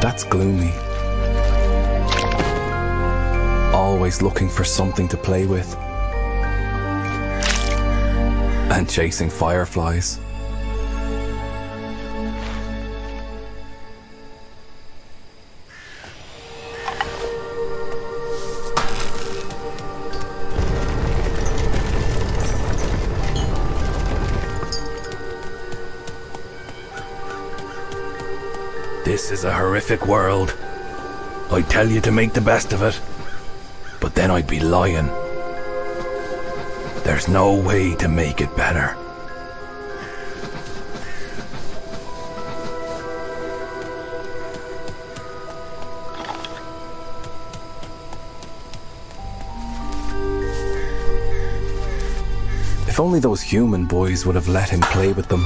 That's Gloomy. Always looking for something to play with. And chasing fireflies. This is a horrific world. I'd tell you to make the best of it, but then I'd be lying. There's no way to make it better. If only those human boys would have let him play with them.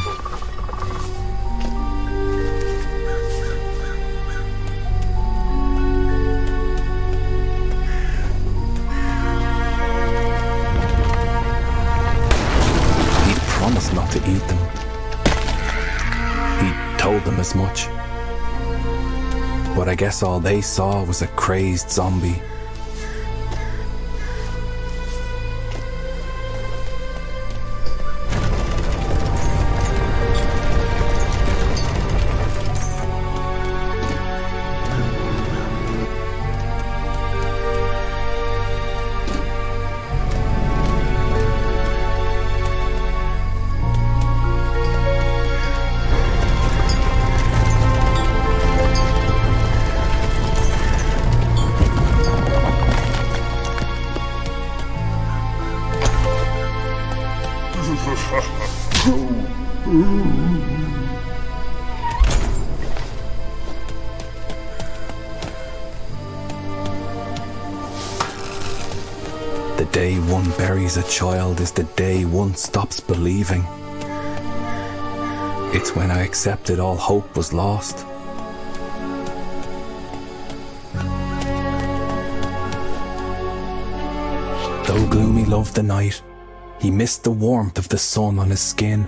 Not to eat them. He told them as much. But I guess all they saw was a crazed zombie. The day one buries a child is the day one stops believing. It's when I accepted all hope was lost. Though Gloomy loved the night, he missed the warmth of the sun on his skin.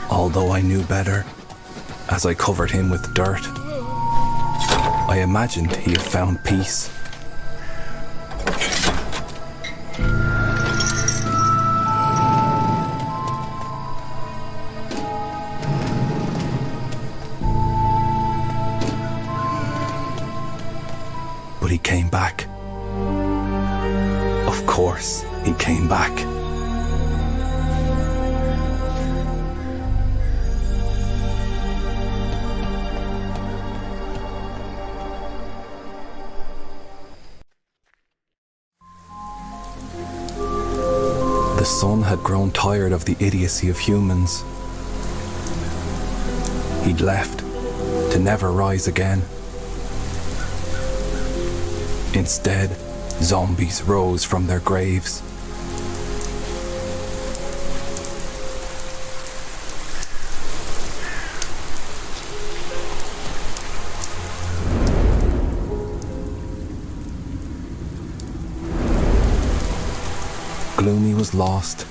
Although I knew better, as I covered him with dirt, I imagined he had found peace. But he came back. Of course, he came back. The sun had grown tired of the idiocy of humans. He'd left, to never rise again. Instead, zombies rose from their graves. Gloomy was lost,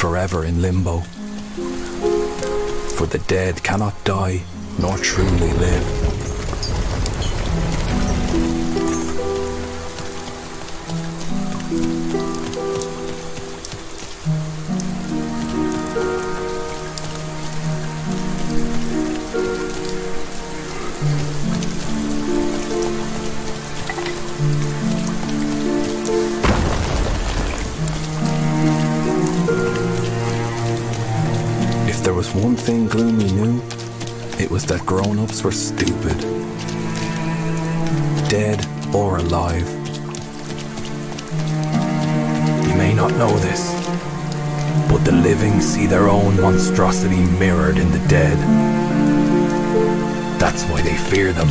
forever in limbo. For the dead cannot die, nor truly live. If there was one thing Gloomy knew, it was that grown-ups were stupid. Dead or alive. You may not know this, but the living see their own monstrosity mirrored in the dead. That's why they fear them.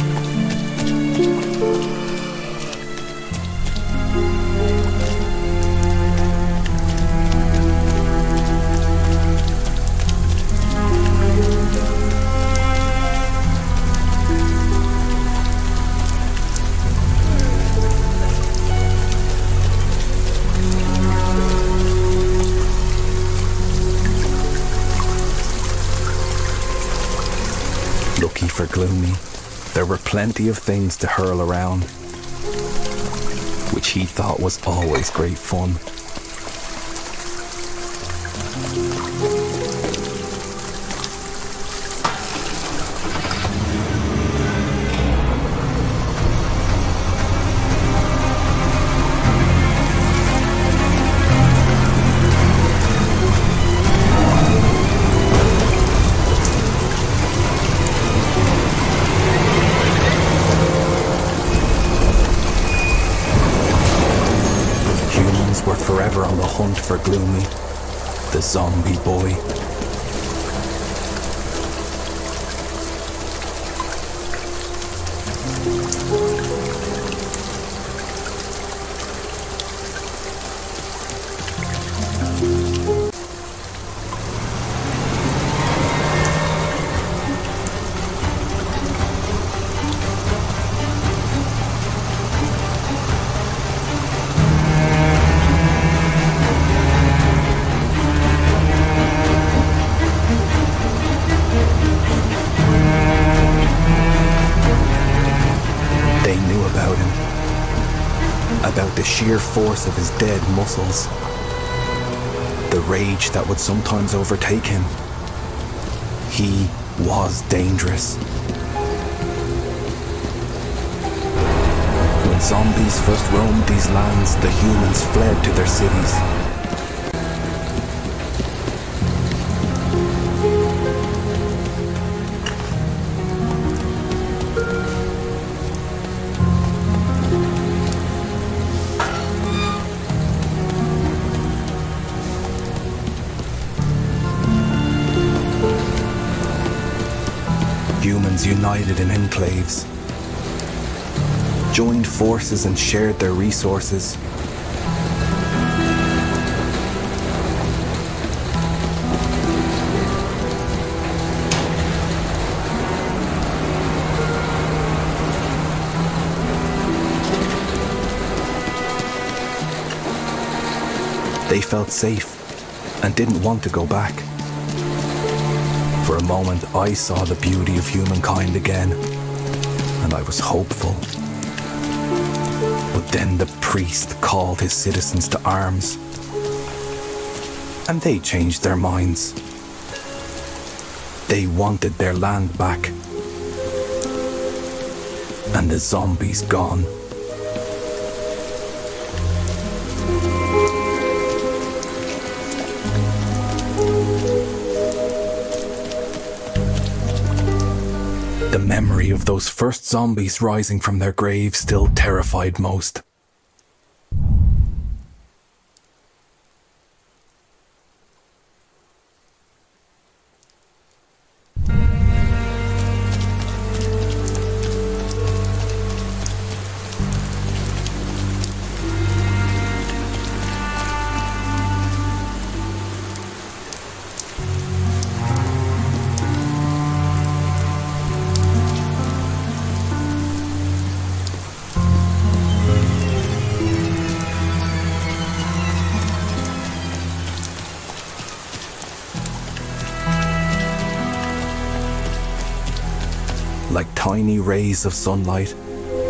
Lucky for Gloomy, there were plenty of things to hurl around, which he thought was always great fun. Were forever on the hunt for Gloomy, the zombie boy. About the sheer force of his dead muscles, the rage that would sometimes overtake him. He was dangerous. When zombies first roamed these lands, the humans fled to their cities. Humans united in enclaves, joined forces and shared their resources. They felt safe and didn't want to go back. For a moment, I saw the beauty of humankind again, and I was hopeful. But then the priest called his citizens to arms, and they changed their minds. They wanted their land back, and the zombies gone. The memory of those first zombies rising from their graves still terrified most. Like tiny rays of sunlight,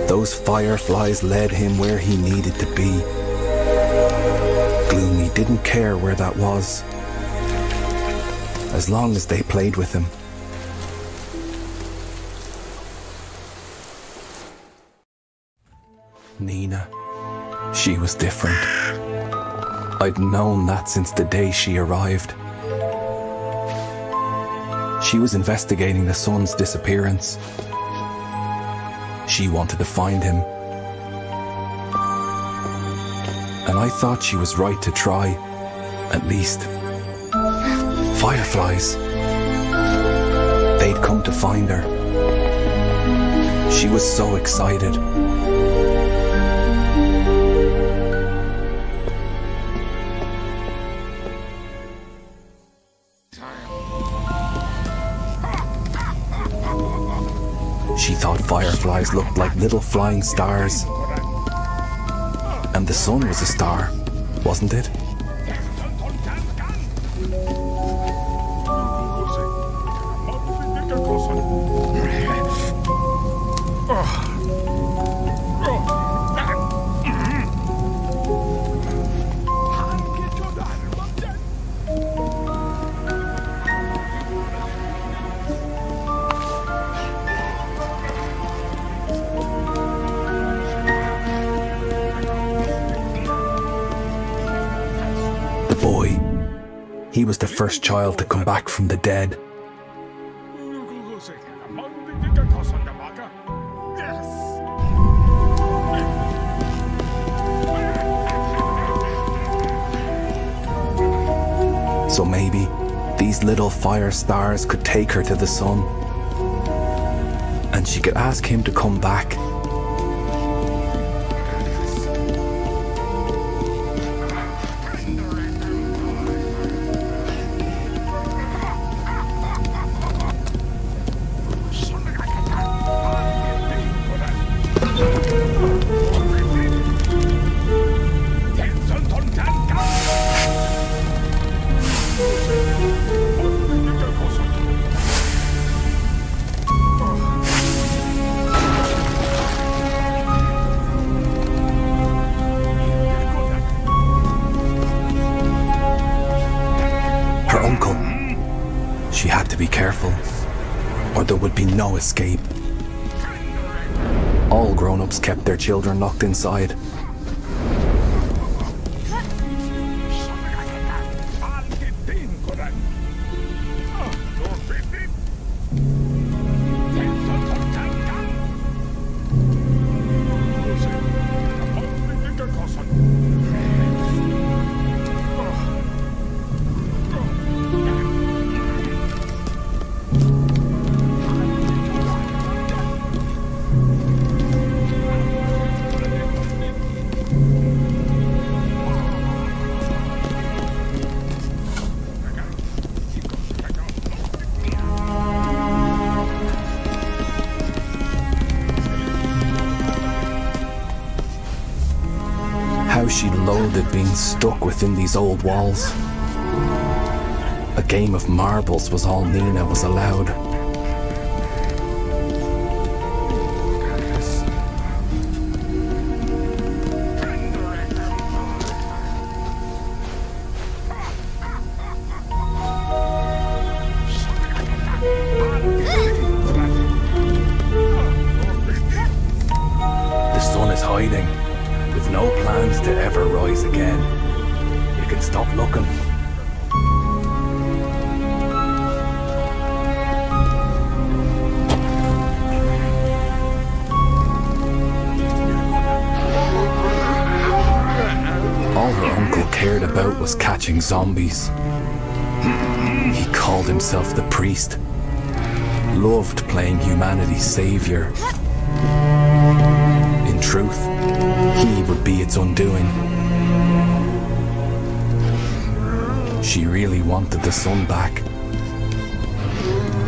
those fireflies led him where he needed to be. Gloomy didn't care where that was, as long as they played with him. Nina, she was different. I'd known that since the day she arrived. She was investigating the son's disappearance. She wanted to find him. And I thought she was right to try, at least. Fireflies. They'd come to find her. She was so excited. She thought fireflies looked like little flying stars. And the sun was a star, wasn't it? He was the first child to come back from the dead. So maybe these little fire stars could take her to the sun, and she could ask him to come back. She had to be careful, or there would be no escape. All grown-ups kept their children locked inside. How she loathed being stuck within these old walls. A game of marbles was all Nina was allowed. The sun is hiding, with no plans to ever rise again. You can stop looking. All her uncle cared about was catching zombies. He called himself the priest, loved playing humanity's savior. In truth, he would be its undoing. She really wanted the sun back.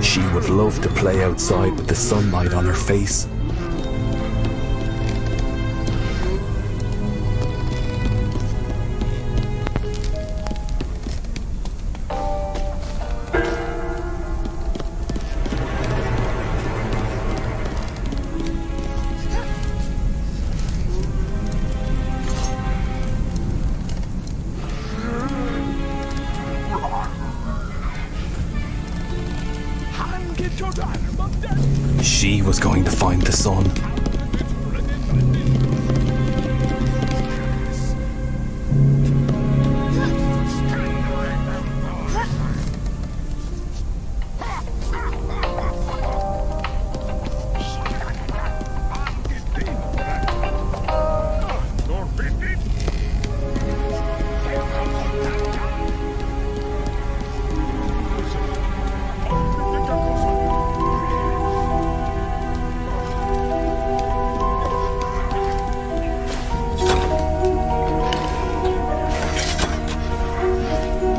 She would love to play outside with the sunlight on her face. She was going to find the sun.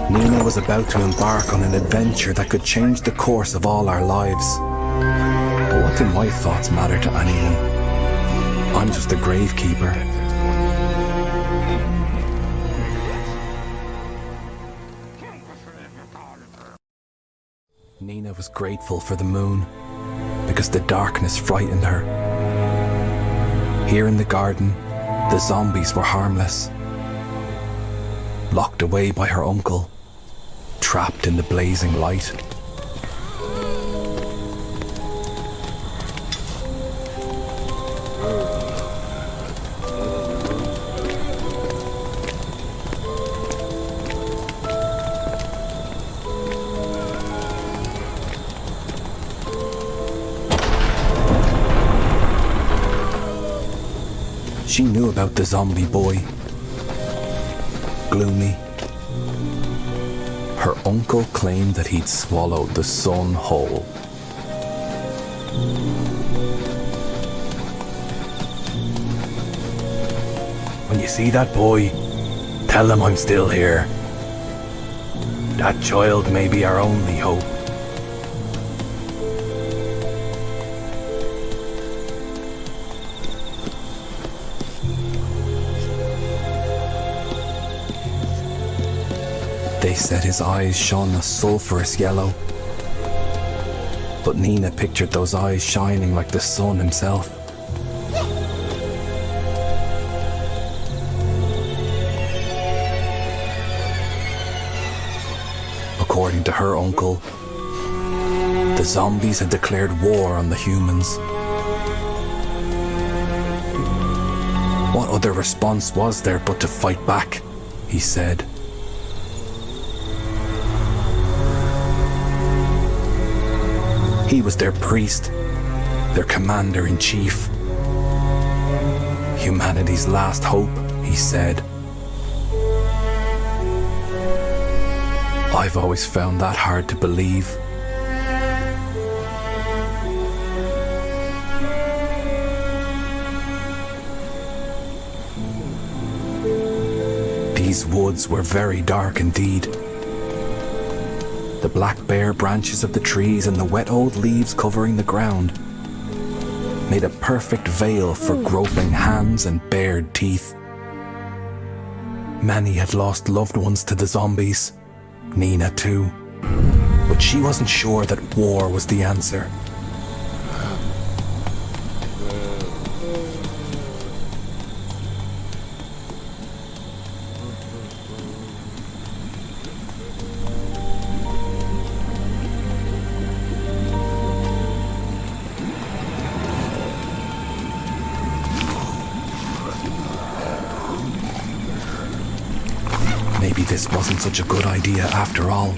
Nina was about to embark on an adventure that could change the course of all our lives. But what do my thoughts matter to anyone? I'm just a gravekeeper. Nina was grateful for the moon because the darkness frightened her. Here in the garden, the zombies were harmless. Locked away by her uncle, trapped in the blazing light. She knew about the zombie boy, Gloomy. Her uncle claimed that he'd swallowed the sun whole. When you see that boy, tell him I'm still here. That child may be our only hope. They said his eyes shone a sulphurous yellow. But Nina pictured those eyes shining like the sun himself. According to her uncle, the zombies had declared war on the humans. What other response was there but to fight back, he said. He was their priest, their commander-in-chief. Humanity's last hope, he said. I've always found that hard to believe. These woods were very dark indeed. The black bare branches of the trees and the wet old leaves covering the ground made a perfect veil for groping hands and bared teeth. Many had lost loved ones to the zombies, Nina too, but she wasn't sure that war was the answer. Maybe this wasn't such a good idea after all.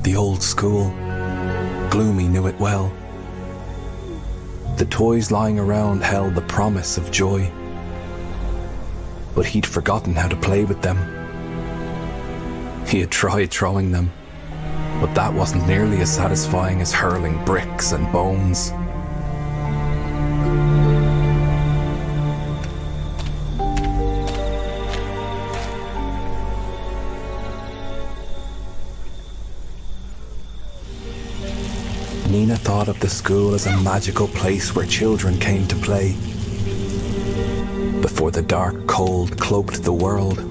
The old school. Gloomy knew it well. The toys lying around held the promise of joy. But he'd forgotten how to play with them. He had tried throwing them, but that wasn't nearly as satisfying as hurling bricks and bones. Nina thought of the school as a magical place where children came to play. Before the dark cold cloaked the world.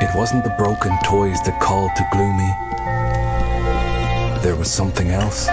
It wasn't the broken toys that called to Gloomy. There was something else.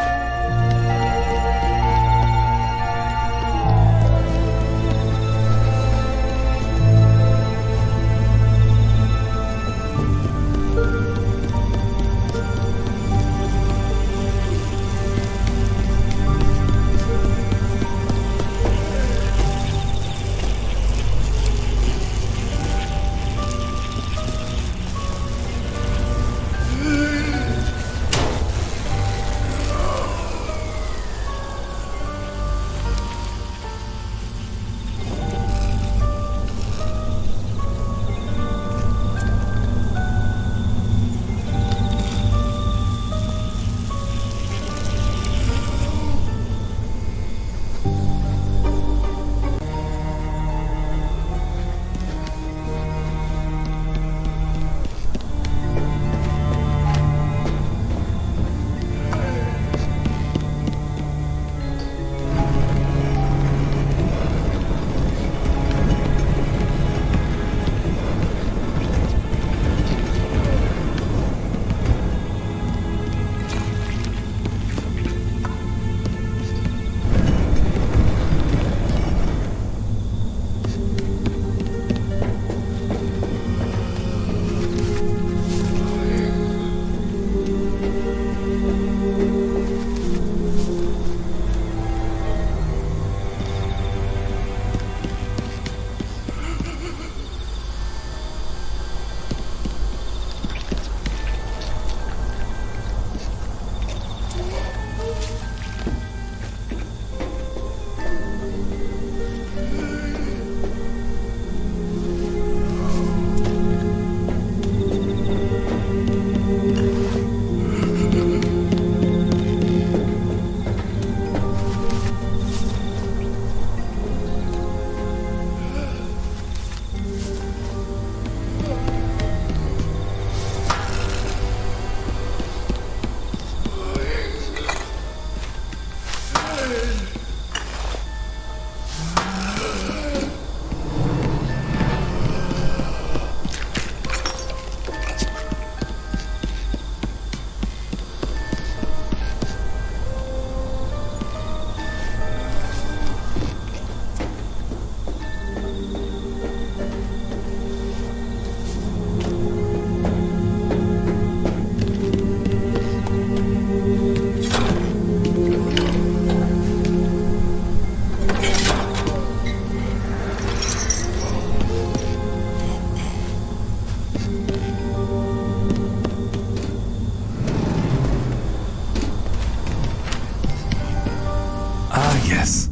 Yes.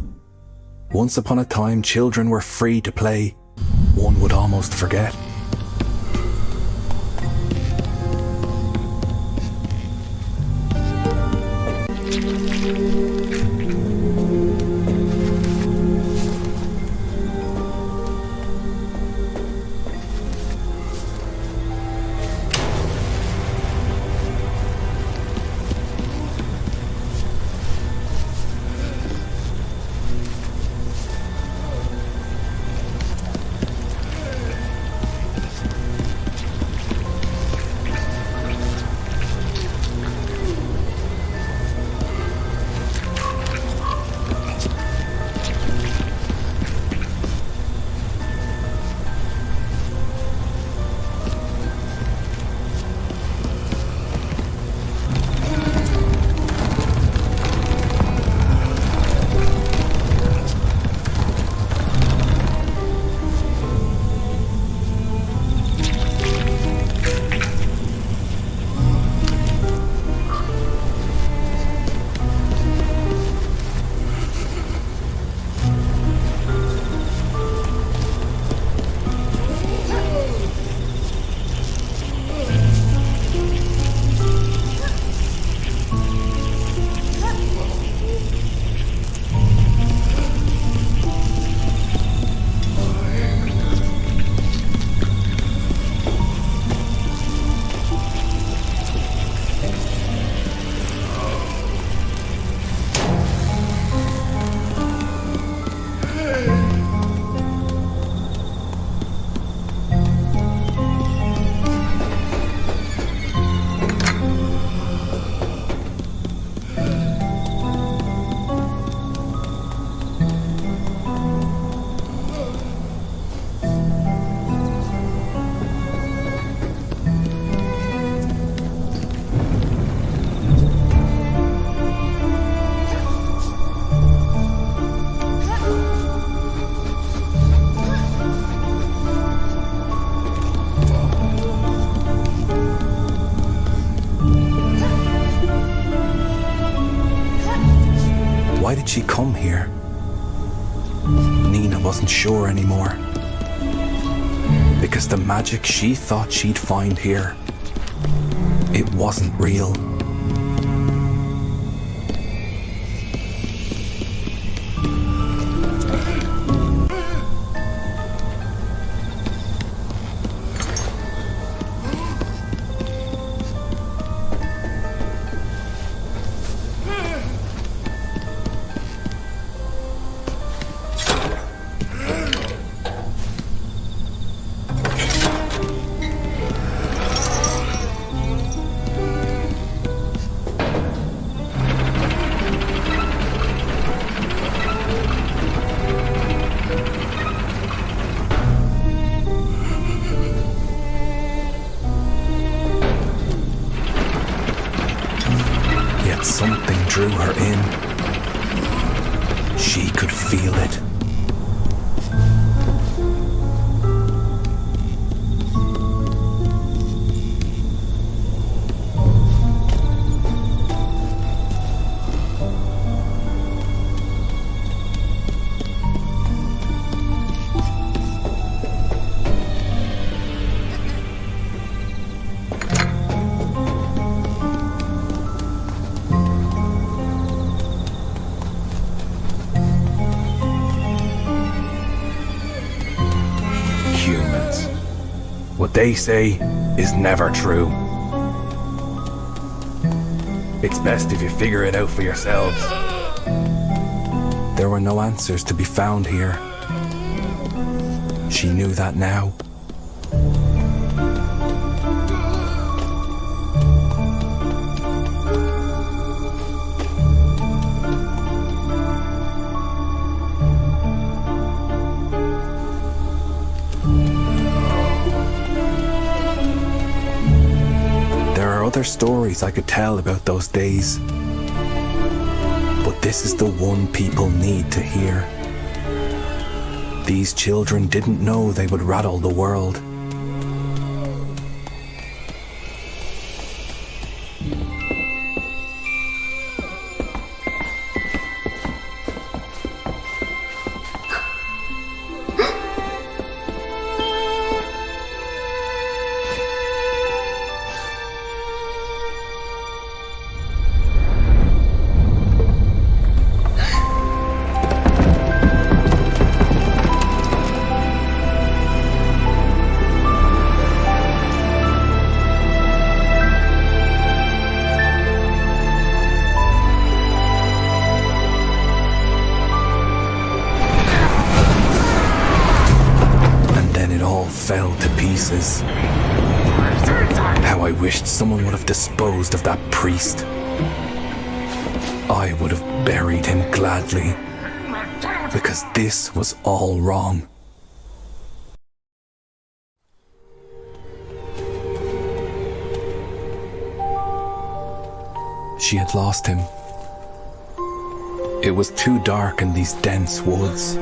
Once upon a time, children were free to play. One would almost forget. Nina wasn't sure anymore. Because the magic she thought she'd find here, it wasn't real. Something drew her in. She could feel it. What they say is never true. It's best if you figure it out for yourselves. There were no answers to be found here. She knew that now. Other stories I could tell about those days, but this is the one people need to hear. These children didn't know they would rattle the world. Fell to pieces. How I wished someone would have disposed of that priest. I would have buried him gladly, because this was all wrong. She had lost him. It was too dark in these dense woods.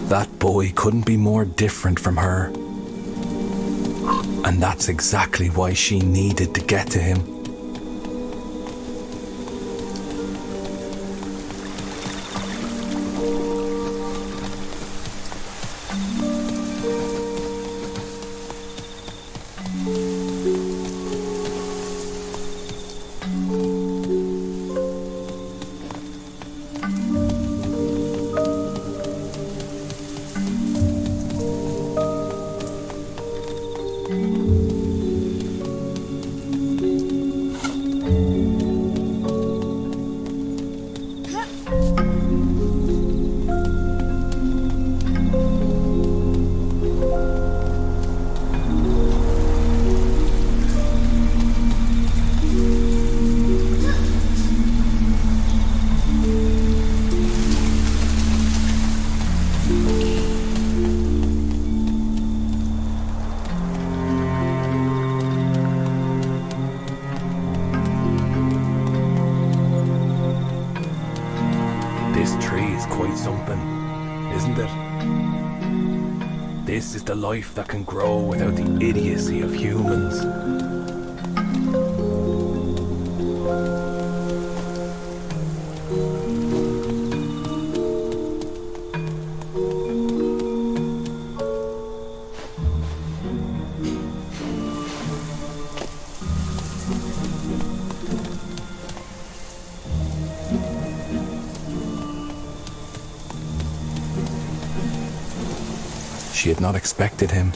That boy couldn't be more different from her. And that's exactly why she needed to get to him. This tree is quite something, isn't it? This is the life that can grow without the idiocy of humans. She had not expected him.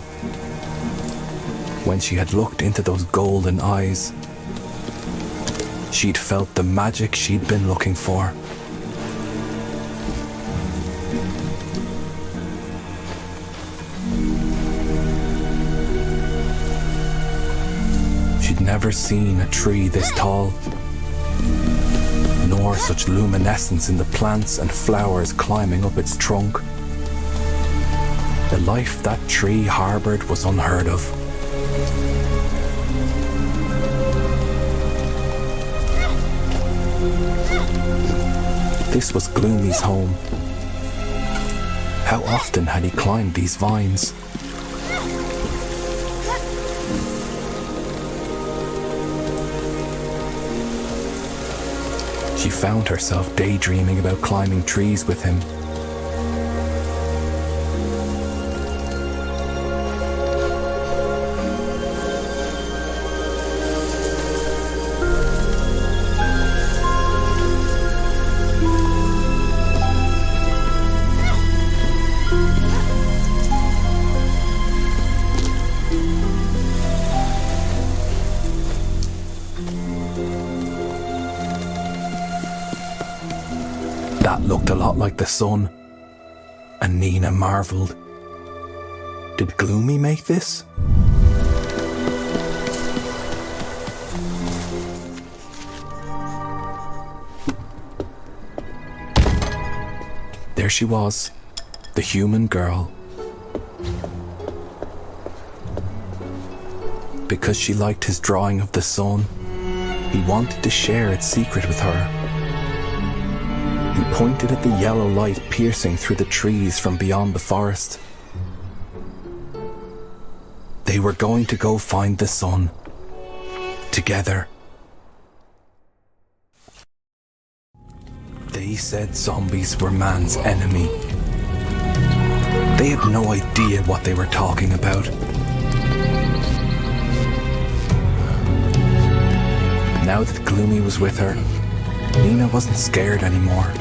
When she had looked into those golden eyes, she'd felt the magic she'd been looking for. She'd never seen a tree this tall, nor such luminescence in the plants and flowers climbing up its trunk. The life that tree harbored was unheard of. This was Gloomy's home. How often had he climbed these vines? She found herself daydreaming about climbing trees with him. That looked a lot like the sun, and Nina marveled. Did Gloomy make this? There she was, the human girl. Because she liked his drawing of the sun, he wanted to share its secret with her. He pointed at the yellow light piercing through the trees from beyond the forest. They were going to go find the sun, together. They said zombies were man's enemy. They had no idea what they were talking about. Now that Gloomy was with her, Nina wasn't scared anymore.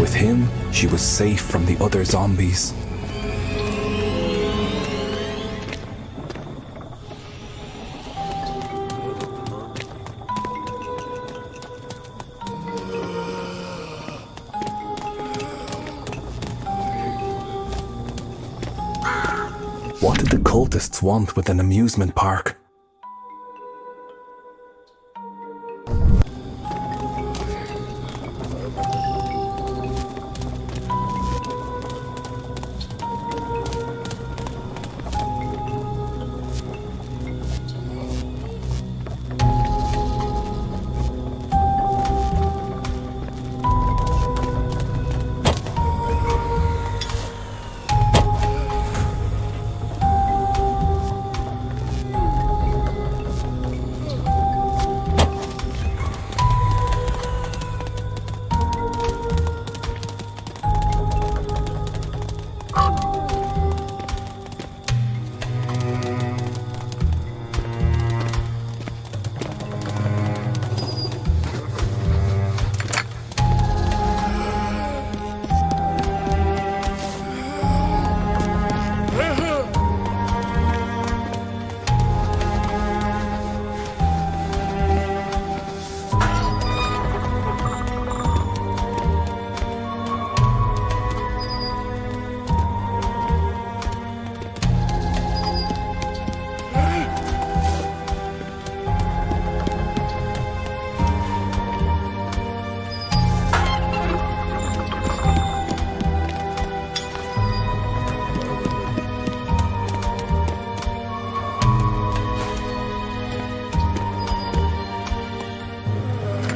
With him, she was safe from the other zombies. What did the cultists want with an amusement park?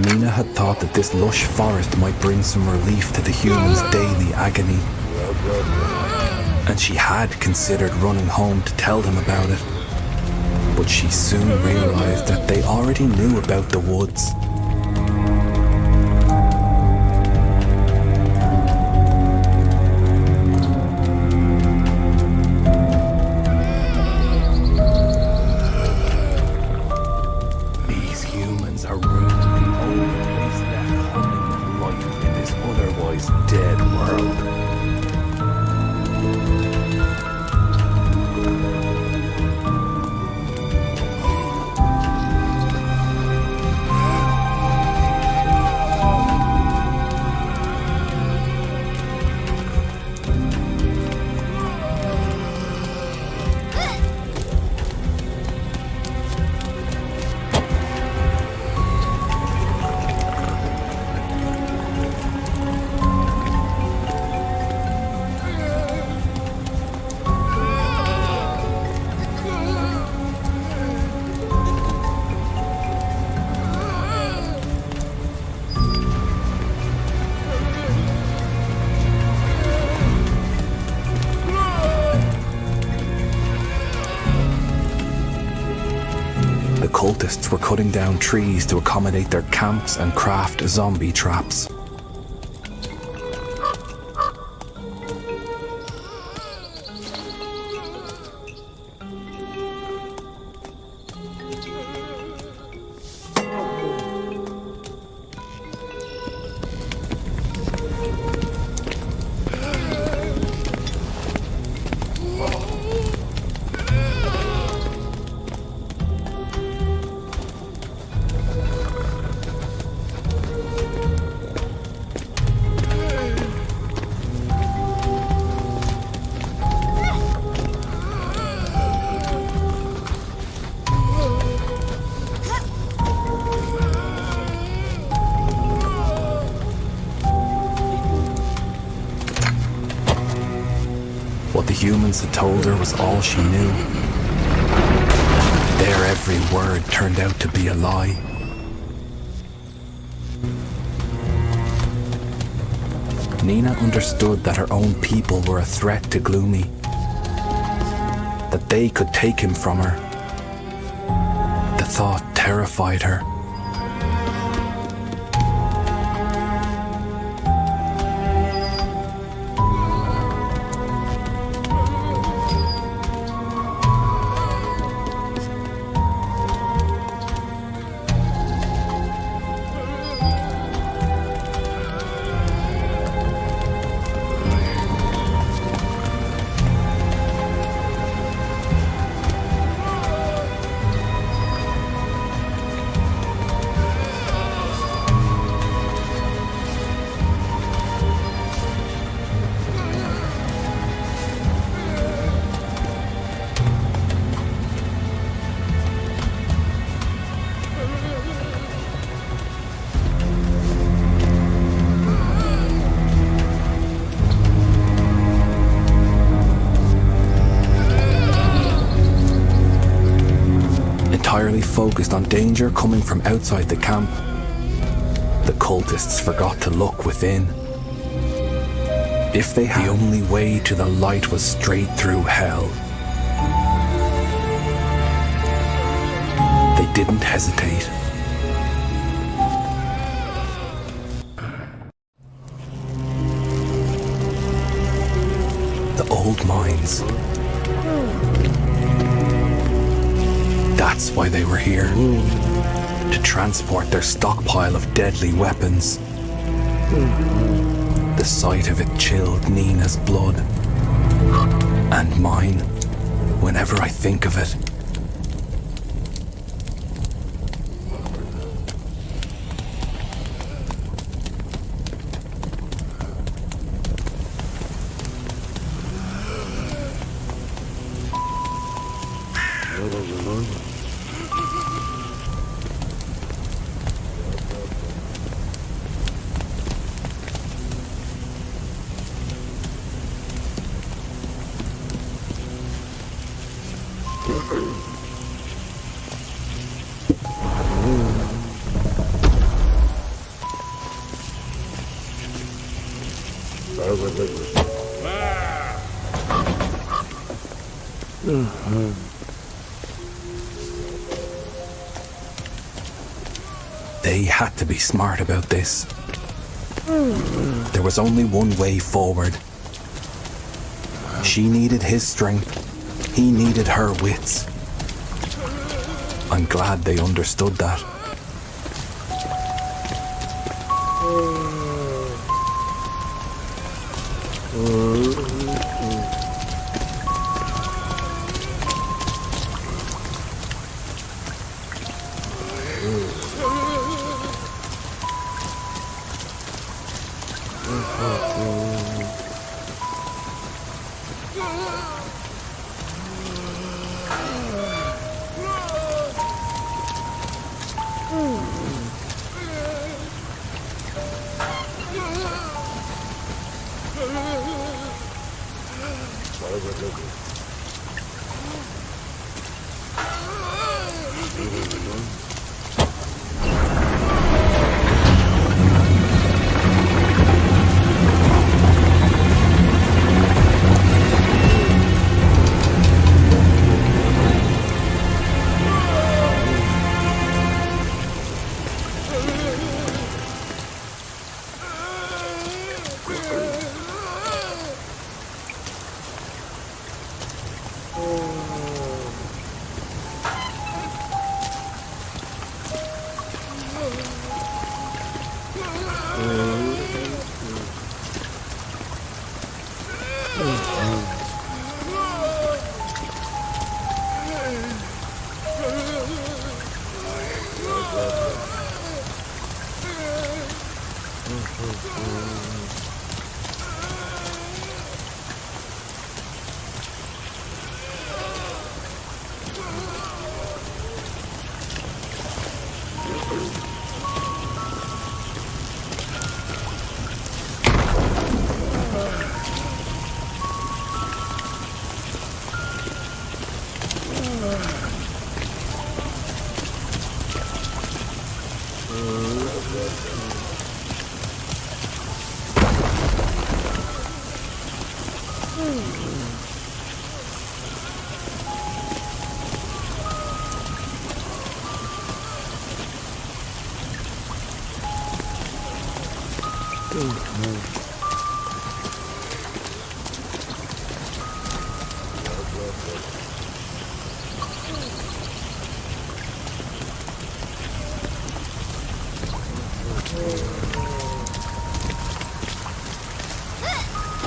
Nina had thought that this lush forest might bring some relief to the humans' daily agony. and she had considered running home to tell them about it. But she soon realized that they already knew about the woods. These humans are ruining the only place left humming with life in this otherwise dead world. The cultists were cutting down trees to accommodate their camps and craft zombie traps. What the humans had told her was all she knew. Their every word turned out to be a lie. Nina understood that her own people were a threat to Gloomy, that they could take him from her. The thought terrified her. Entirely focused on danger coming from outside the camp, the cultists forgot to look within. If they had, the only way to the light was straight through hell. They didn't hesitate. The old mines. That's why they were here. To transport their stockpile of deadly weapons. The sight of it chilled Nina's blood. And mine, whenever I think of it. They had to be smart about this. There was only one way forward. She needed his strength. He needed her wits. I'm glad they understood that.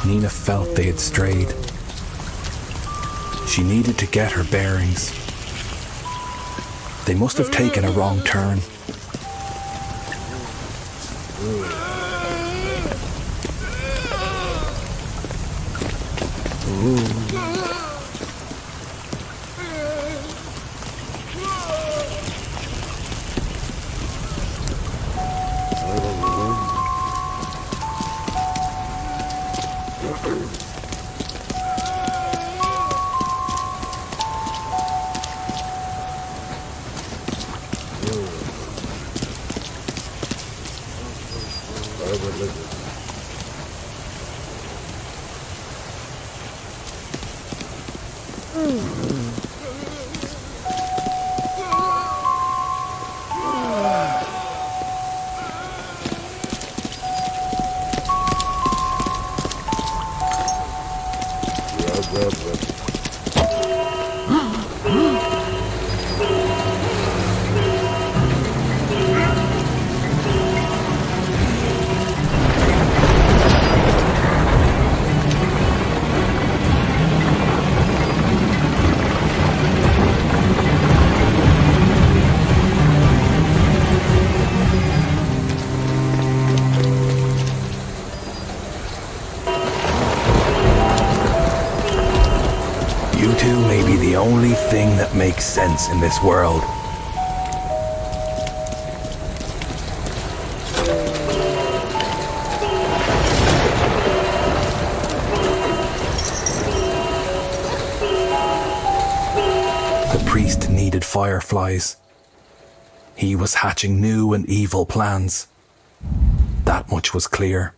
Nina felt they had strayed. She needed to get her bearings. They must have taken a wrong turn. You two may be the only thing that makes sense in this world. The priest needed fireflies. He was hatching new and evil plans. That much was clear.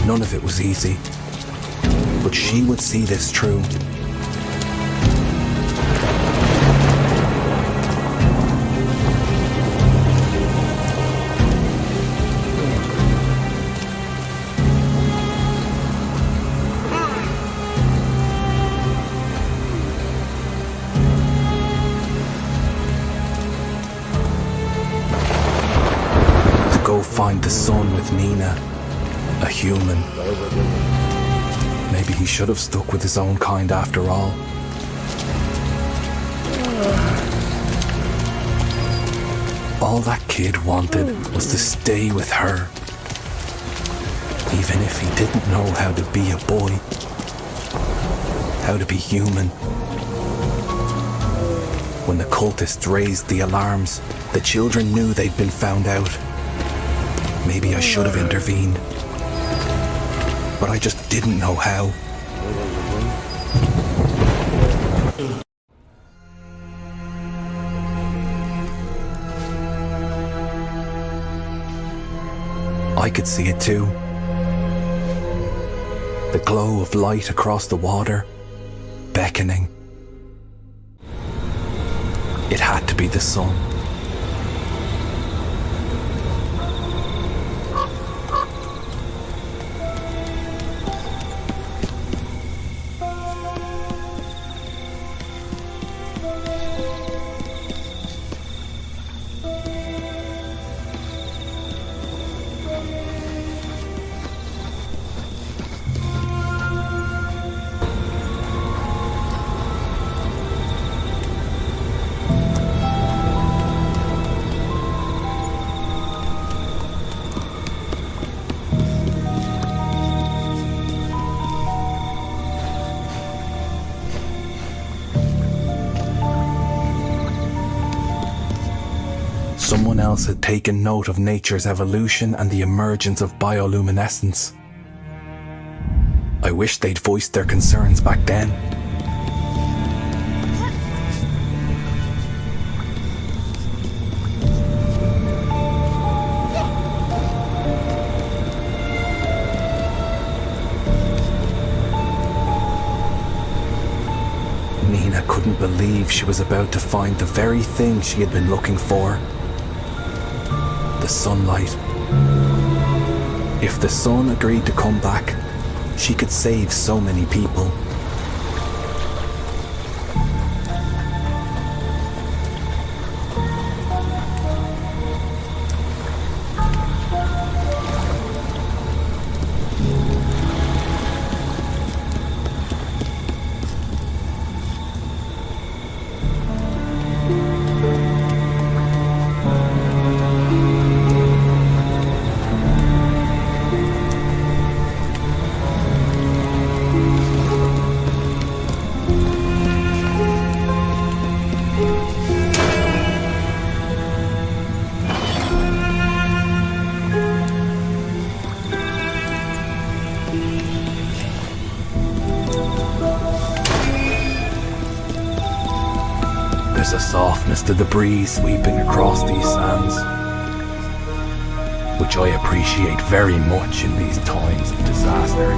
None of it was easy, but she would see this through. Go find the sun with Nina, a human. Maybe he should have stuck with his own kind after all. All that kid wanted was to stay with her, even if he didn't know how to be a boy, how to be human. When the cultists raised the alarms, the children knew they'd been found out. Maybe I should have intervened, but I just didn't know how. I could see it too. The glow of light across the water, beckoning. It had to be the sun. Someone else had taken note of nature's evolution and the emergence of bioluminescence. I wish they'd voiced their concerns back then. Nina couldn't believe she was about to find the very thing she had been looking for. The sunlight. If the sun agreed to come back, she could save so many people. There's a softness to the breeze sweeping across these sands, which I appreciate very much in these times of disaster.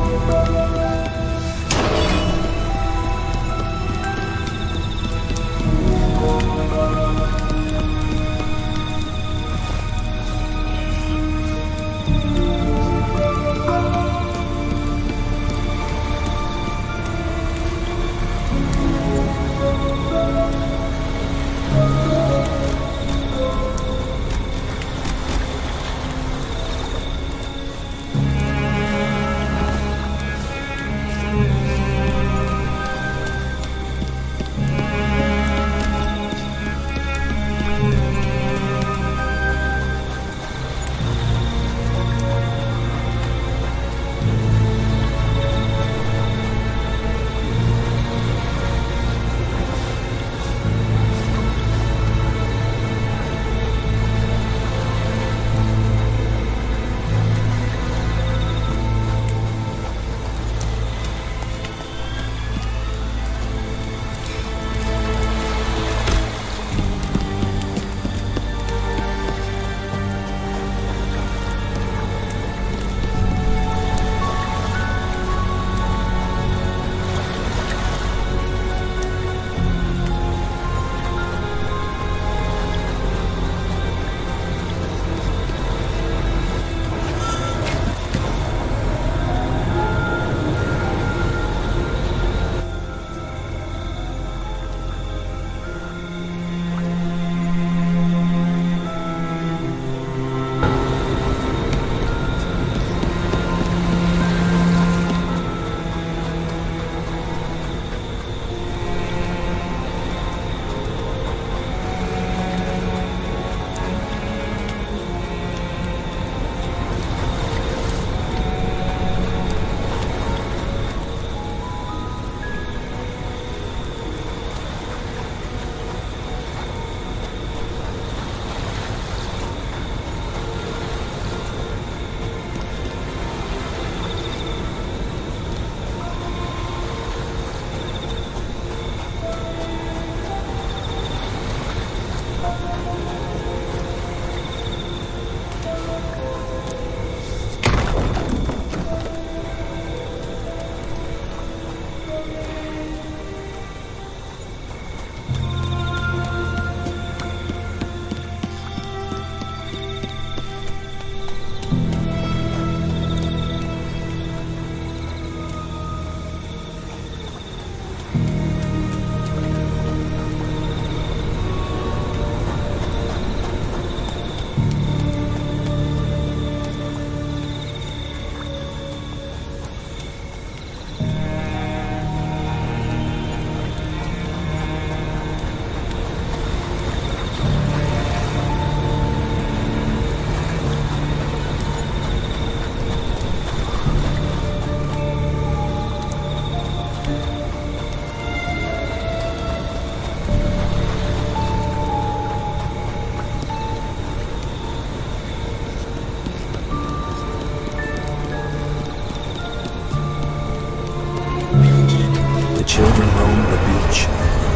children roamed the beach,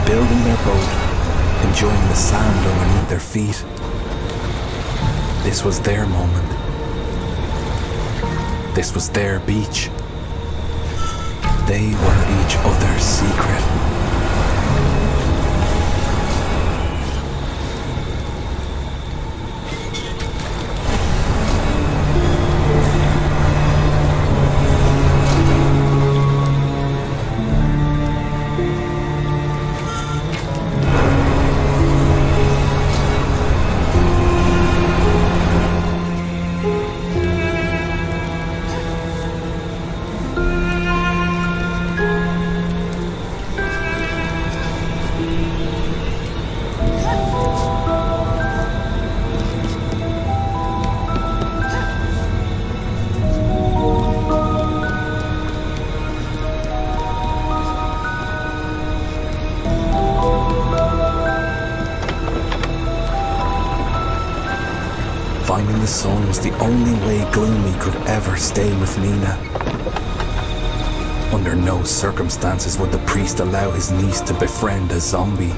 building their boat, enjoying the sand underneath their feet. This was their moment. This was their beach. They were each other's secret. Finding the sun was the only way Gloomy could ever stay with Nina. Under no circumstances would the priest allow his niece to befriend a zombie.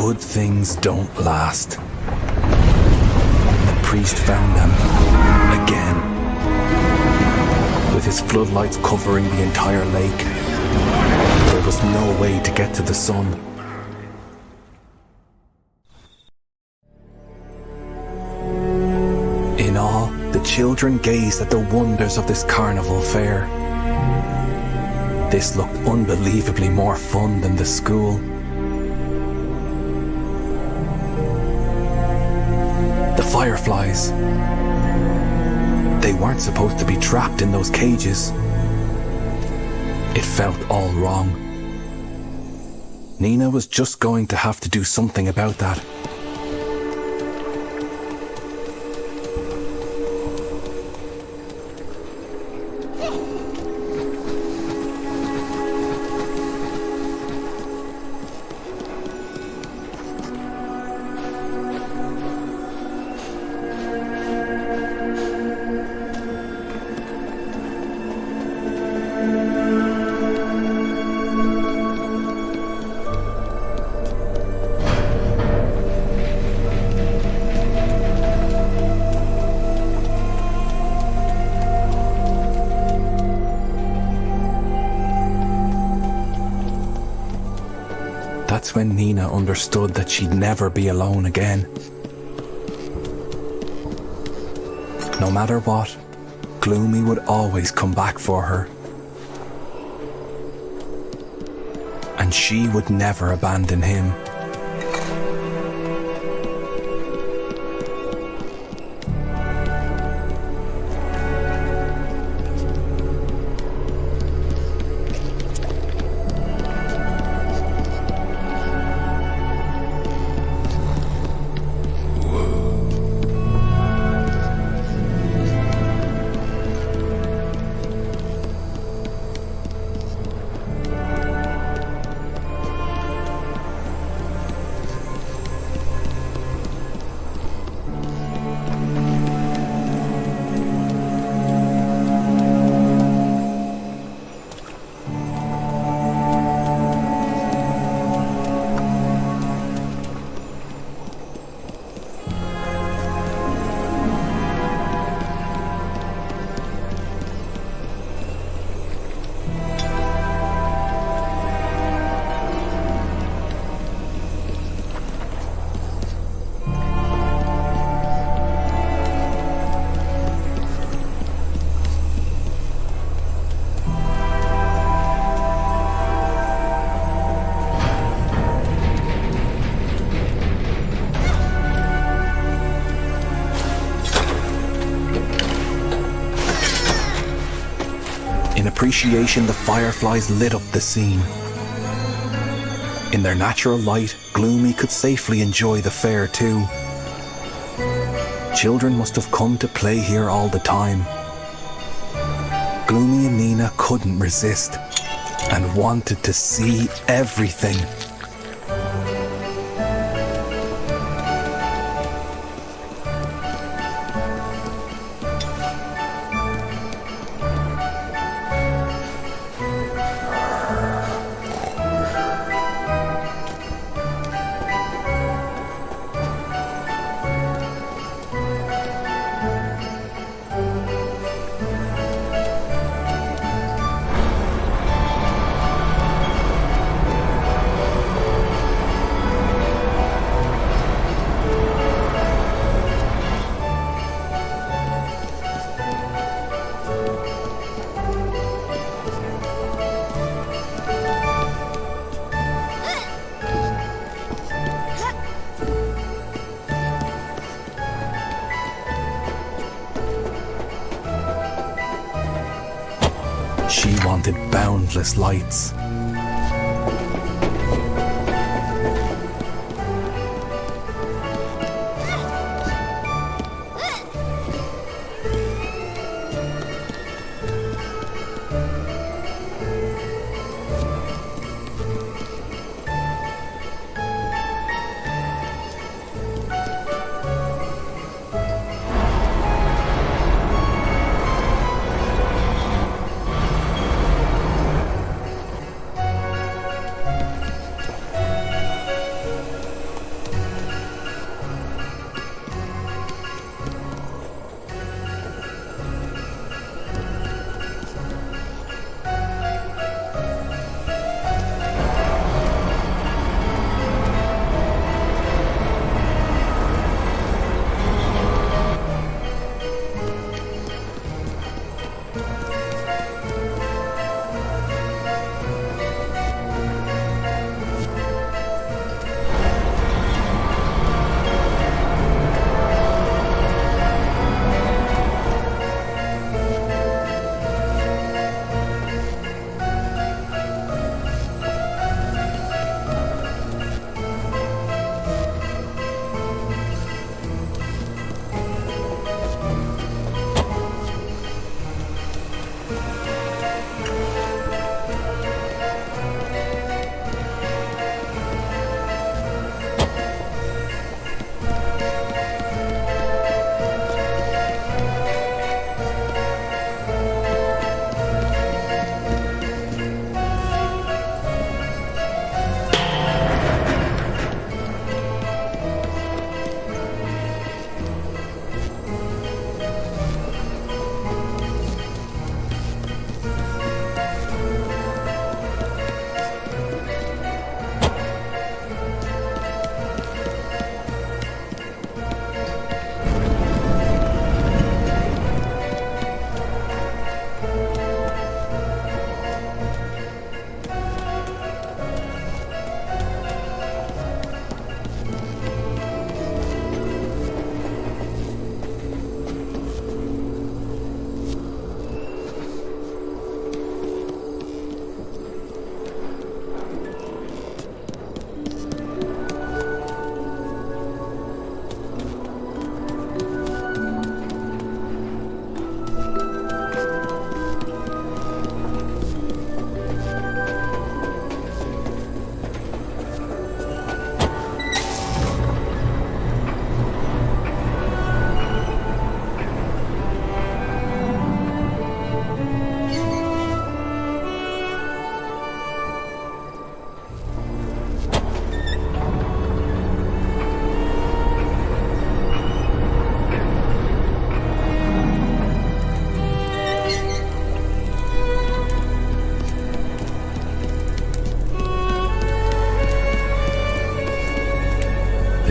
good things don't last. The priest found them again, with his floodlights covering the entire lake. There was no way to get to the sun. In awe, the children gazed at the wonders of this carnival fair. This looked unbelievably more fun than the school. The fireflies. They weren't supposed to be trapped in those cages. It felt all wrong. Nina was just going to have to do something about that. That's when Nina understood that she'd never be alone again. No matter what, Gloomy would always come back for her. And she would never abandon him. In appreciation, the fireflies lit up the scene. In their natural light, Gloomy could safely enjoy the fair too. Children must have come to play here all the time. Gloomy and Nina couldn't resist and wanted to see everything. She wanted boundless lights.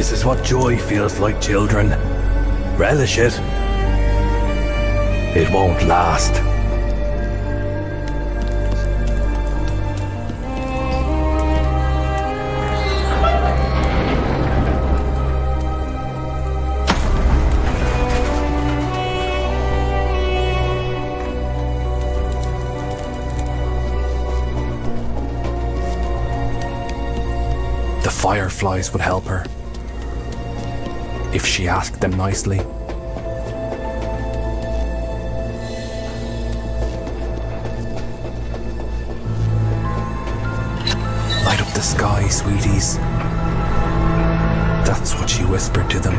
This is what joy feels like, children. Relish it. It won't last. The fireflies would help her, if she asked them nicely. Light up the sky, sweeties. That's what she whispered to them.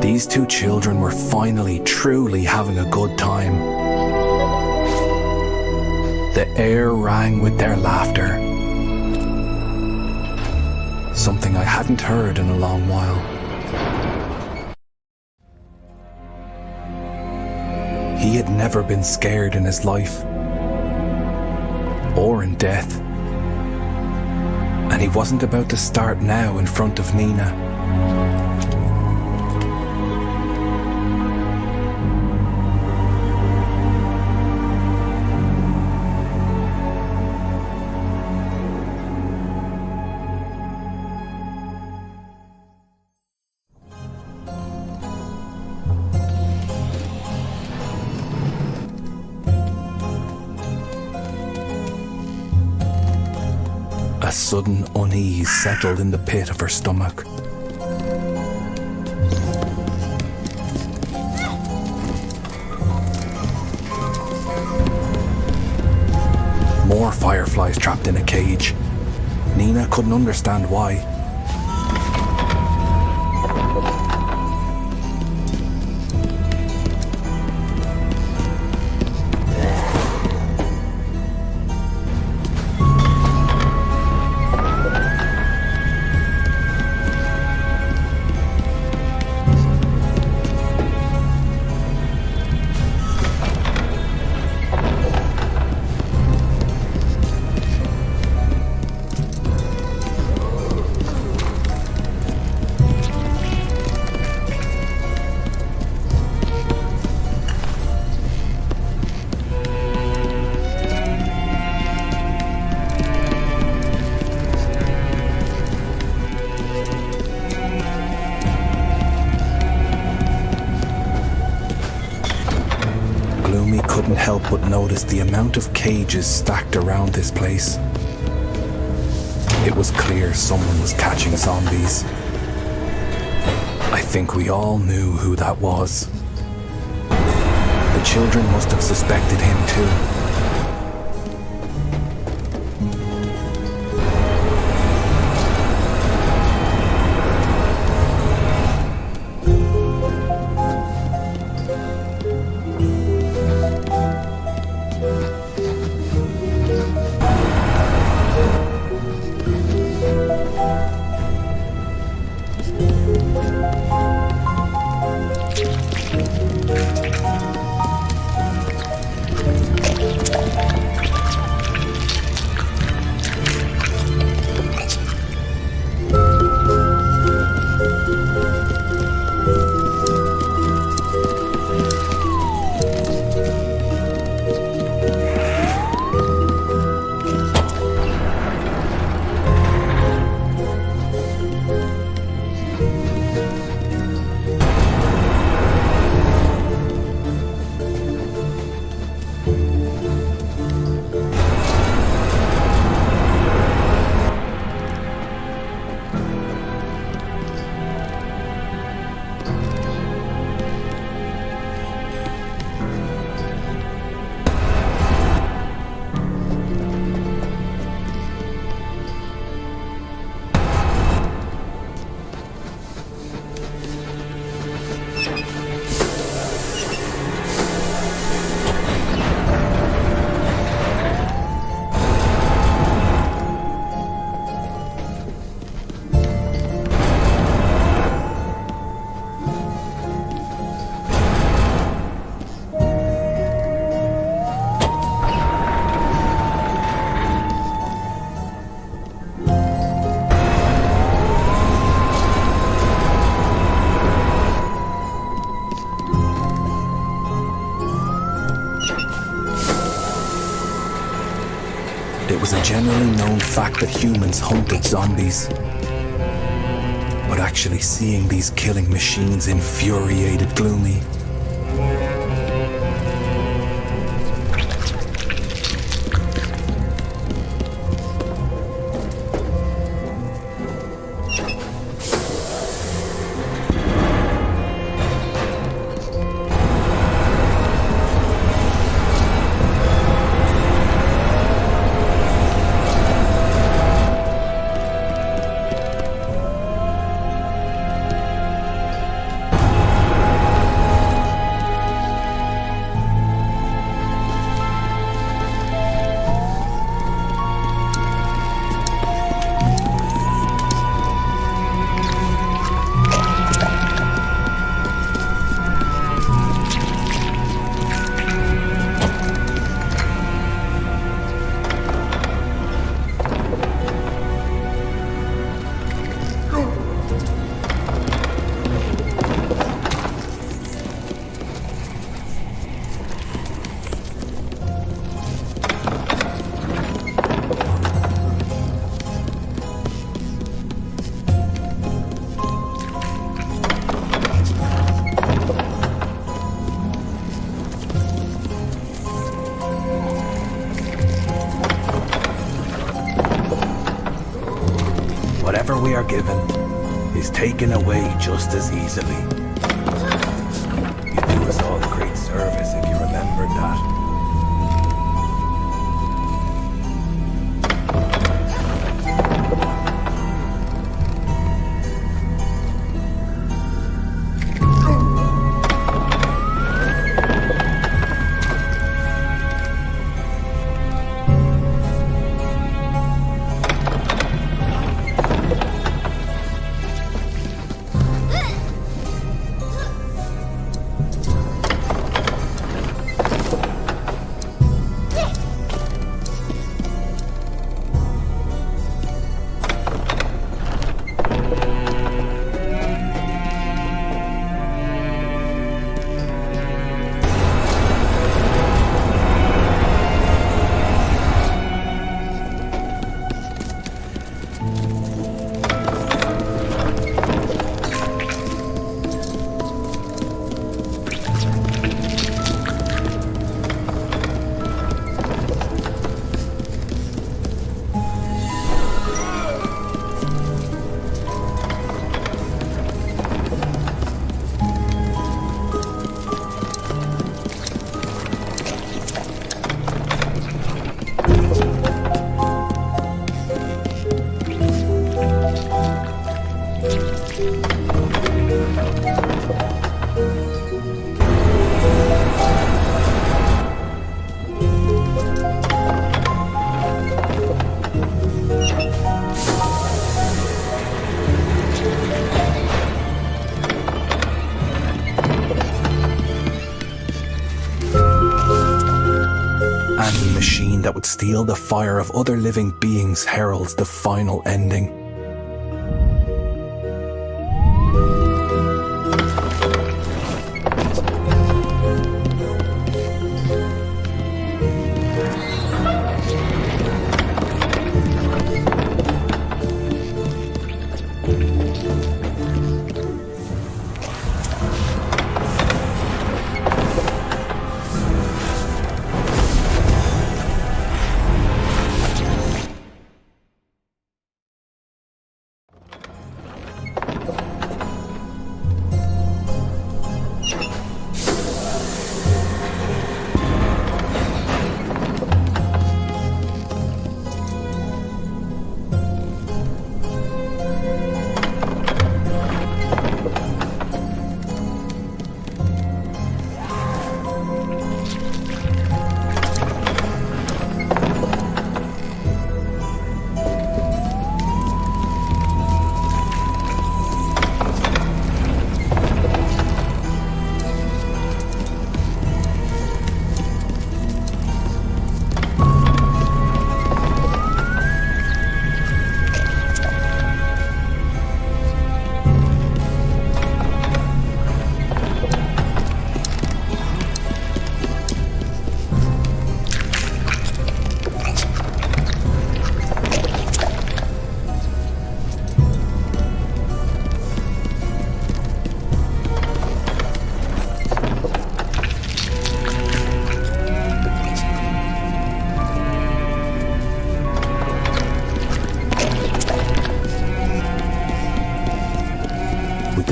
These two children were finally, truly having a good time. The air rang with their laughter. Something I hadn't heard in a long while. He had never been scared in his life, or in death. And he wasn't about to start now in front of Nina. A sudden unease settled in the pit of her stomach. More fireflies trapped in a cage. Nina couldn't understand why. Gloomy couldn't help but notice the amount of cages stacked around this place. It was clear someone was catching zombies. I think we all knew who that was. The children must have suspected him too. was a generally known fact that humans hunted zombies. But actually seeing these killing machines infuriated Gloomy. Whatever we are given is taken away just as easily. You do us all a great service if you remembered that. Any machine that would steal the fire of other living beings heralds the final ending.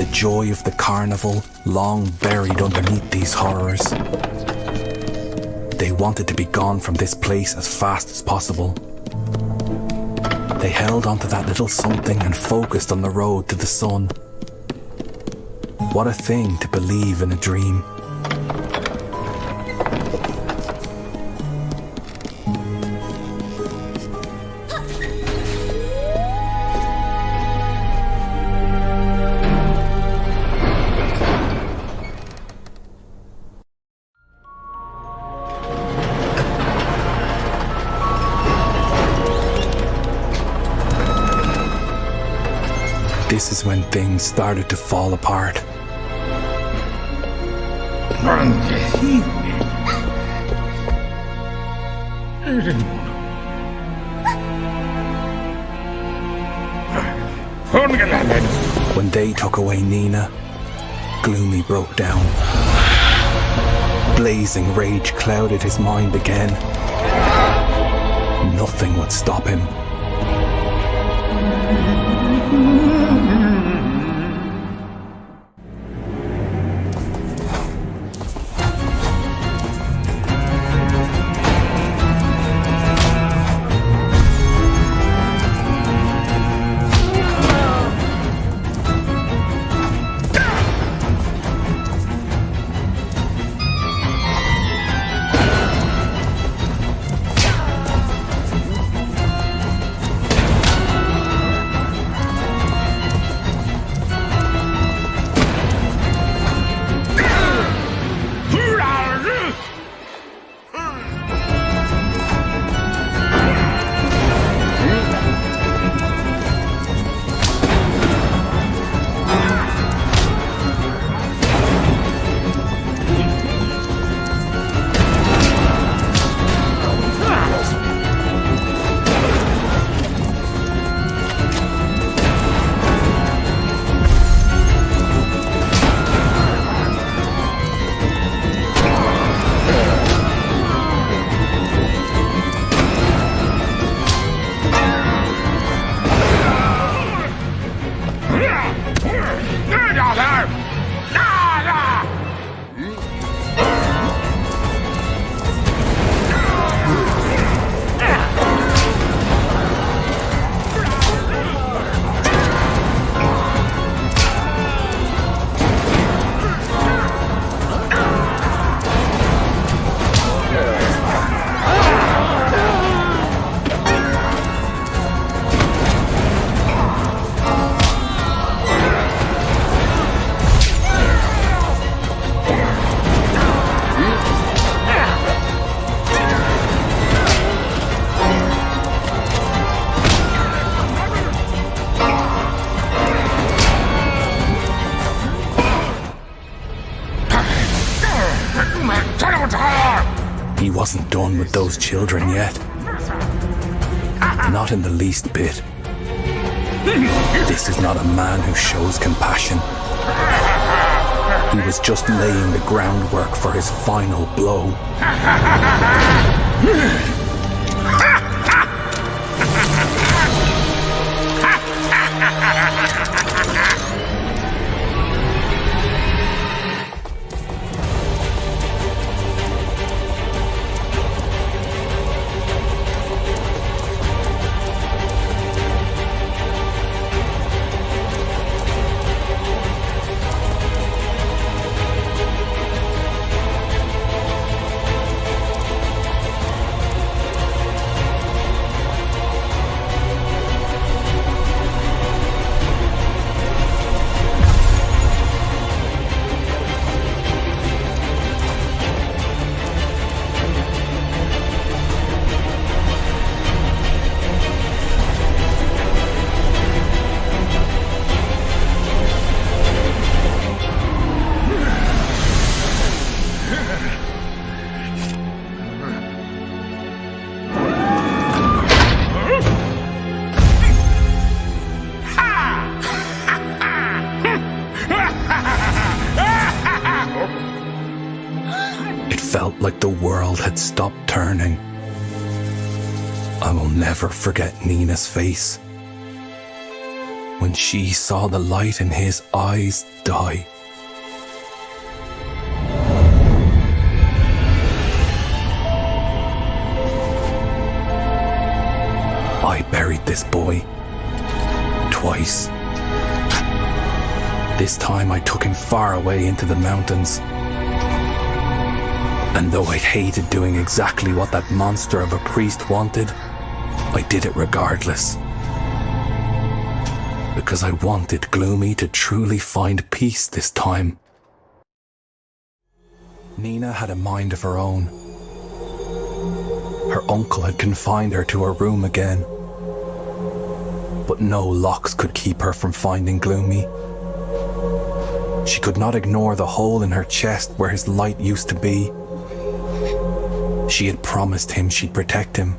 The joy of the carnival, long buried underneath these horrors. They wanted to be gone from this place as fast as possible. They held onto that little something and focused on the road to the sun. What a thing to believe in a dream. This is when things started to fall apart. When they took away Nina, Gloomy broke down. Blazing rage clouded his mind again. Nothing would stop him. He wasn't done with those children yet. Not in the least bit. This is not a man who shows compassion. He was just laying the groundwork for his final blow. Felt like the world had stopped turning. I will never forget Nina's face when when she saw the light in his eyes die. I buried this boy twice. This time I took him far away into the mountains. And though I hated doing exactly what that monster of a priest wanted, I did it regardless. Because I wanted Gloomy to truly find peace this time. Nina had a mind of her own. Her uncle had confined her to her room again. But no locks could keep her from finding Gloomy. She could not ignore the hole in her chest where his light used to be. She had promised him she'd protect him.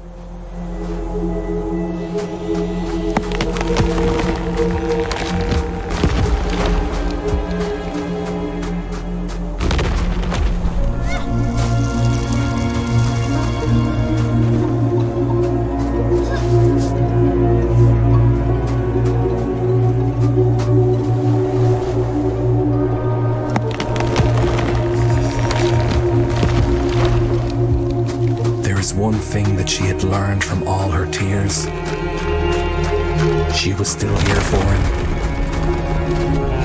One thing that she had learned from all her tears. She was still here for him.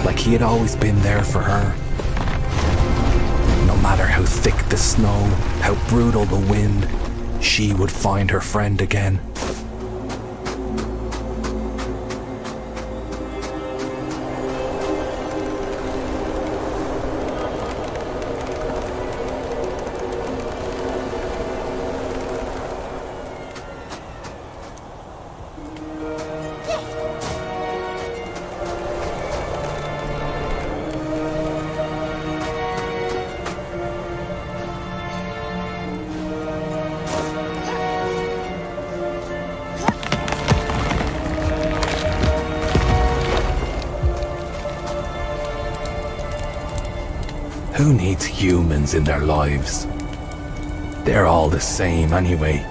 Like he had always been there for her. No matter how thick the snow, how brutal the wind, she would find her friend again. Who needs humans in their lives? They're all the same anyway.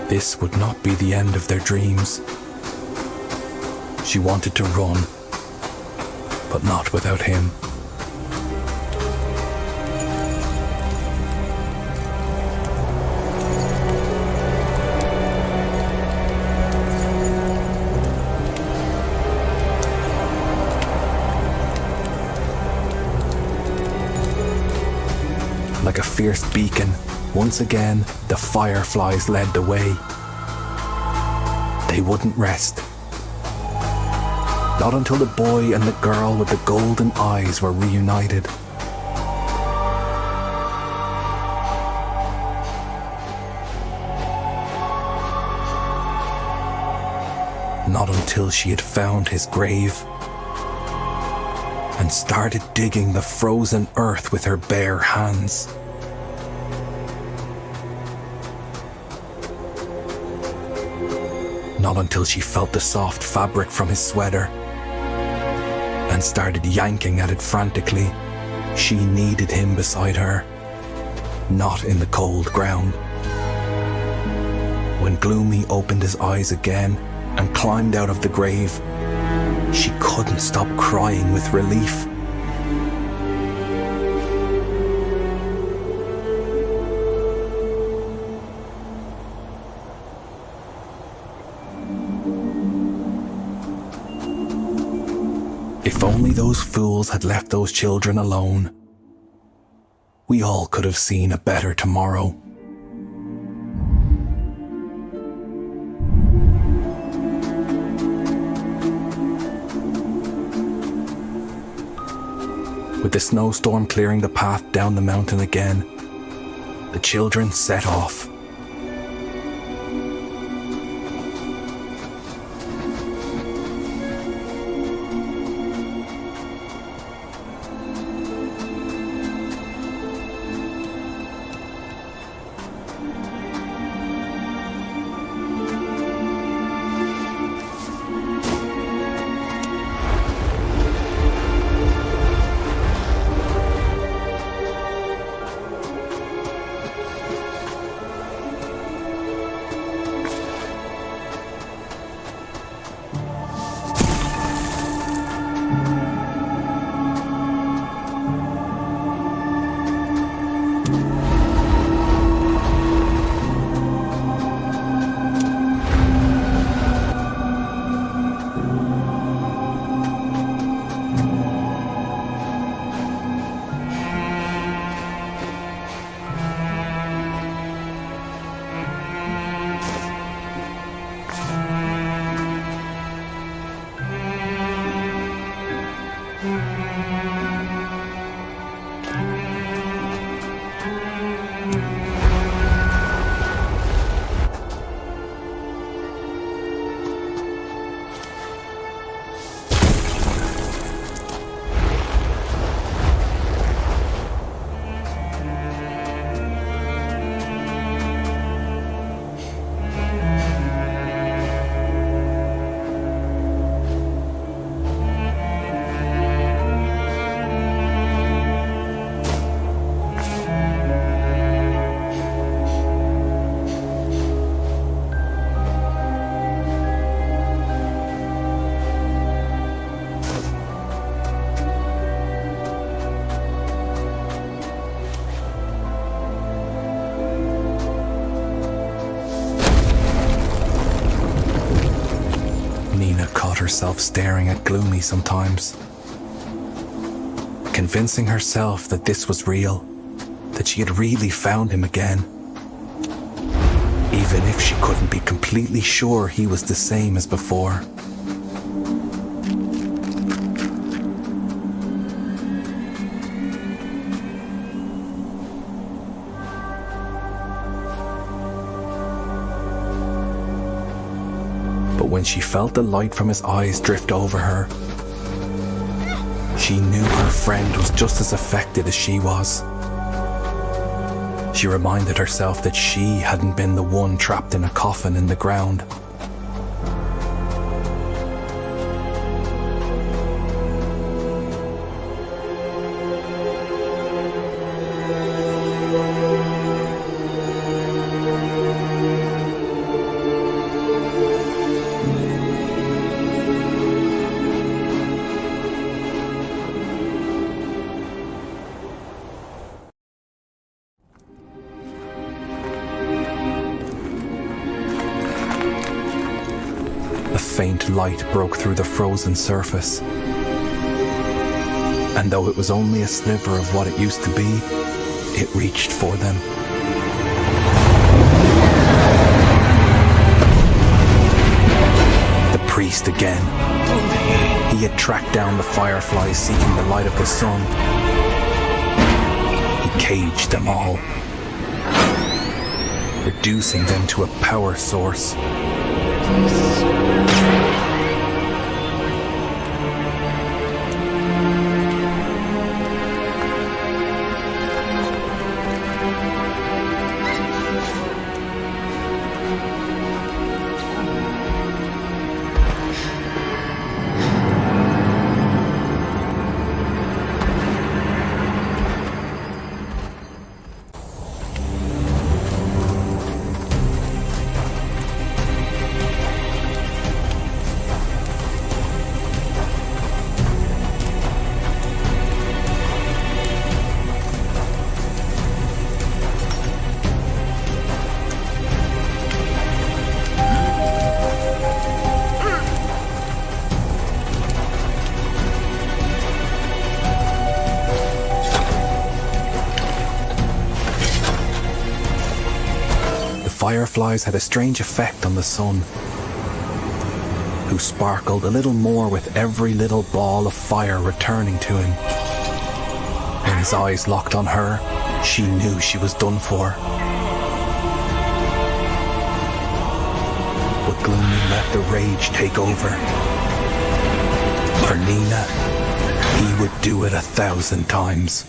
This would not be the end of their dreams. She wanted to run, but not without him. Like a fierce beacon, once again, the fireflies led the way. They wouldn't rest. Not until the boy and the girl with the golden eyes were reunited. Not until she had found his grave and started digging the frozen earth with her bare hands. Not until she felt the soft fabric from his sweater and started yanking at it frantically. She needed him beside her, not in the cold ground. When Gloomy opened his eyes again and climbed out of the grave, she couldn't stop crying with relief. If If only those fools had left those children alone, we all could have seen a better tomorrow. With the snowstorm clearing the path down the mountain again, the children set off. Herself staring at Gloomy sometimes, convincing herself that this was real, that she had really found him again, even if she couldn't be completely sure he was the same as before. When she felt the light from his eyes drift over her, she knew her friend was just as affected as she was. She reminded herself that she hadn't been the one trapped in a coffin in the ground. A faint light broke through the frozen surface, and though it was only a sliver of what it used to be, it reached for them. The priest again. He had tracked down the fireflies seeking the light of the sun. He caged them all, reducing them to a power source. fireflies had a strange effect on the sun, who sparkled a little more with every little ball of fire returning to him. When his eyes locked on her, she knew she was done for. But Gloomy let the rage take over. For Nina, he would do it 1,000 times.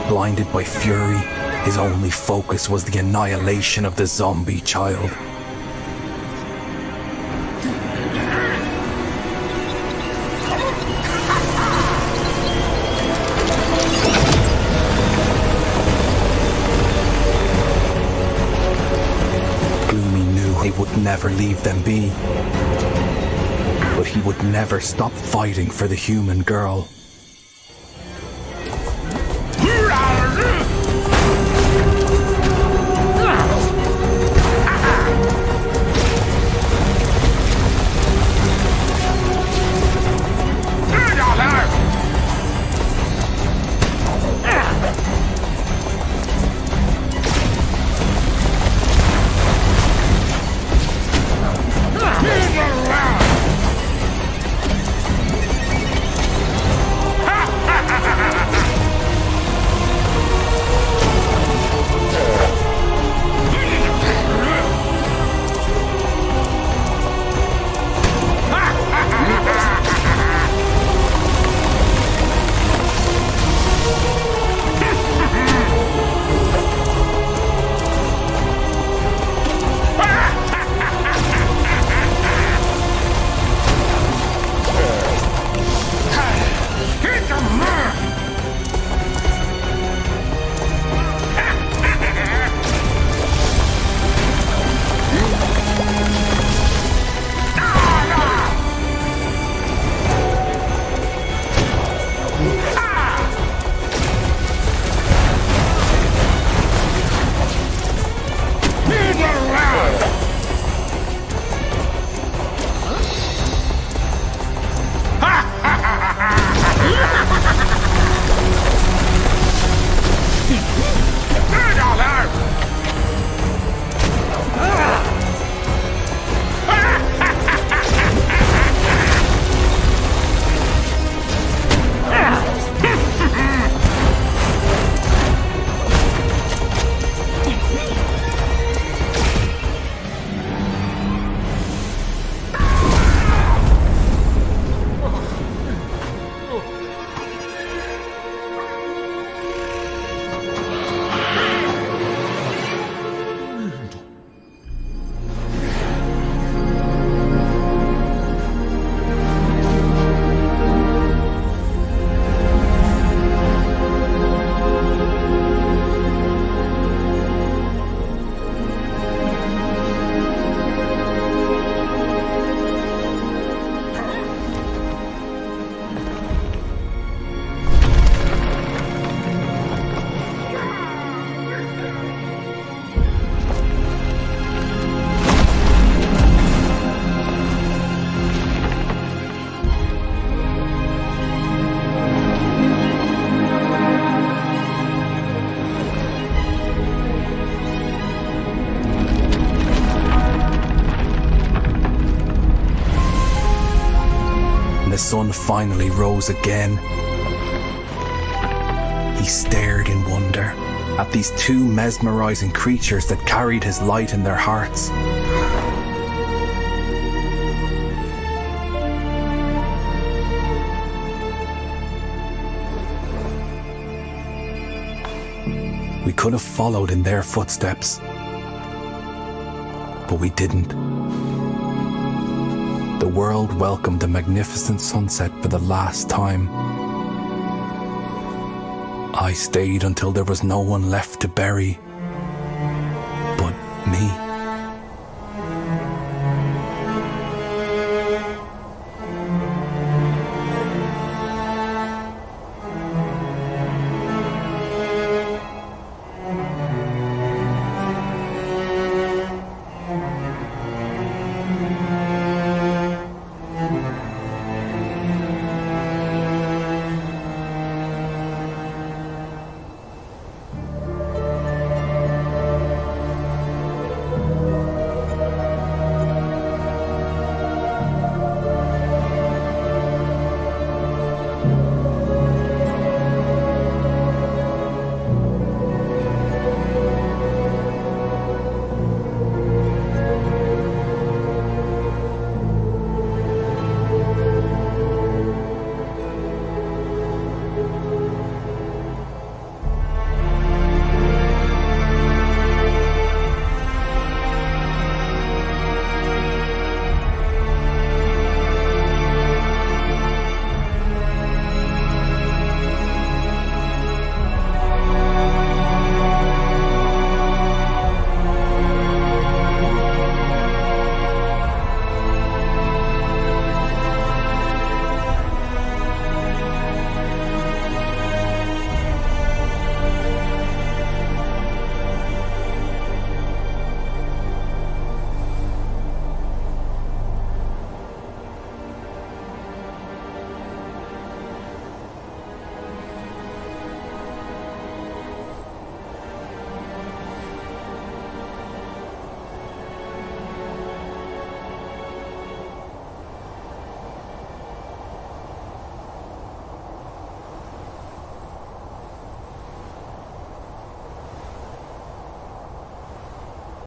Blinded by fury, his only focus was the annihilation of the zombie child. Gloomy knew he would never leave them be, but he he would never stop fighting for the human girl. The sun finally rose again. He stared in wonder at these two mesmerizing creatures that carried his light in their hearts. We could have followed in their footsteps, but we didn't. The world welcomed the magnificent sunset for the last time. I stayed until there was no one left to bury.